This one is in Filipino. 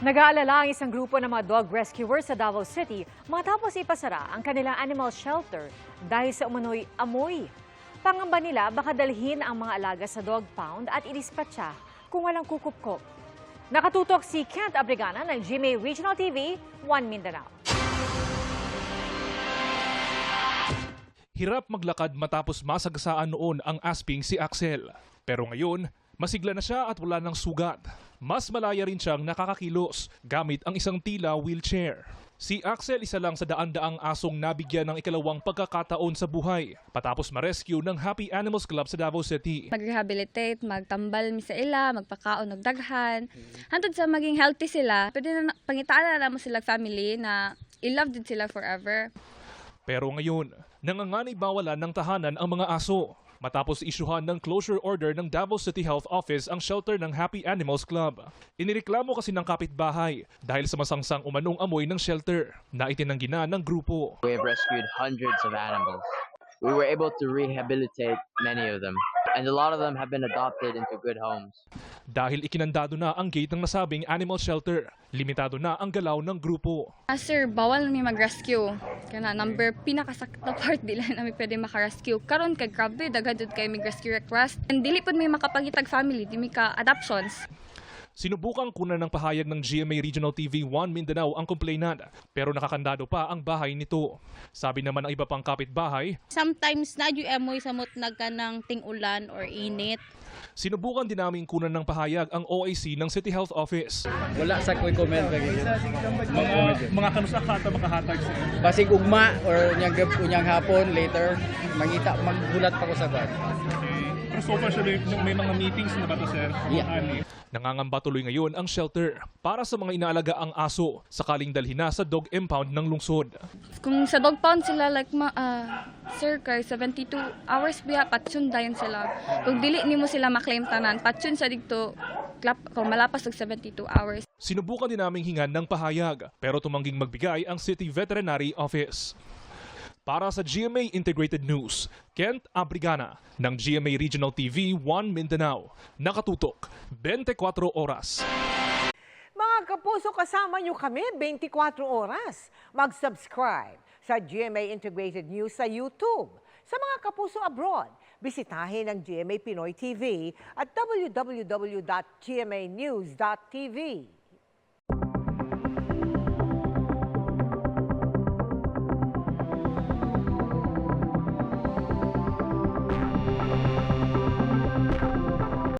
Nag-aalala ang isang grupo ng mga dog rescuers sa Davao City matapos ipasara ang kanilang animal shelter dahil sa umano'y amoy. Pangamba nila baka dalhin ang mga alaga sa dog pound at inispatsa kung walang kukupkop. Nakatutok si Kent Abrigana ng GMA Regional TV, 1 Mindanao. Hirap maglakad matapos masagasaan noon ang asping si Axel. Pero ngayon, masigla na siya at wala ng sugat. Mas malaya rin siyang nakakakilos gamit ang isang tila wheelchair. Si Axel isa lang sa daan-daang asong nabigyan ng ikalawang pagkakataon sa buhay patapos ma-rescue ng Happy Animals Club sa Davao City. Mag-rehabilitate, magtambal mi sa ila, magpakaon og daghan. Hantod sa maging healthy sila, pwede na pangitaan na mo sila family na i-love din sila forever. Pero ngayon, nanganganib mawalan ng tahanan ang mga aso. Matapos isyuhan ng closure order ng Davao City Health Office ang shelter ng Happy Animals Club. Inireklamo kasi ng kapitbahay dahil sa masangsang umanong amoy ng shelter na itinanggi na ng grupo. We have rescued hundreds of animals. We were able to rehabilitate many of them, and a lot of them have been adopted into good homes. Dahil ikinandado na ang gate ng nasabing animal shelter, limitado na ang galaw ng grupo. Sir, bawal ni mag-rescue. Kana number pinakasakit na part dila na may pwede maka-rescue. Karon kay grabe daghan jud kay mag-rescue request. And dili pud may makapangitag family, di may ka adoptions. Sinubukang kunan ng pahayag ng GMA Regional TV 1 Mindanao ang complainant pero nakakandado pa ang bahay nito. Sabi naman ng iba pang kapitbahay, sometimes na yung amoy samot nagkanang ting-ulan or init. sinubukan din namin kunan ng pahayag ang OIC ng City Health Office. Wala sa ko'y comment kay mga kanus akata makahatag sa basig ugma or unyang hapon later mangita magbulat pa ko sa kwan. Pero so far, may mga meetings na ba ito, sir? Yeah. Nangangamba tuloy ngayon ang shelter para sa mga inaalaga ang aso sakaling dalhin na sa dog impound ng lungsod. Kung sa dog pound sila like sir kay 72 hours biya patsun dayon sila. Kung dili nimo sila maklaim tanan, patsun sa dito kung malapas og 72 hours. Sinubukan din naming hingan ng pahayag pero tumangging magbigay ang City Veterinary Office. Para sa GMA Integrated News, Kent Abrigana ng GMA Regional TV 1 Mindanao. Nakatutok, 24 oras. Mga kapuso, kasama nyo kami 24 oras. Mag-subscribe sa GMA Integrated News sa YouTube. Sa mga kapuso abroad, bisitahin ang GMA Pinoy TV at www.gmanews.tv.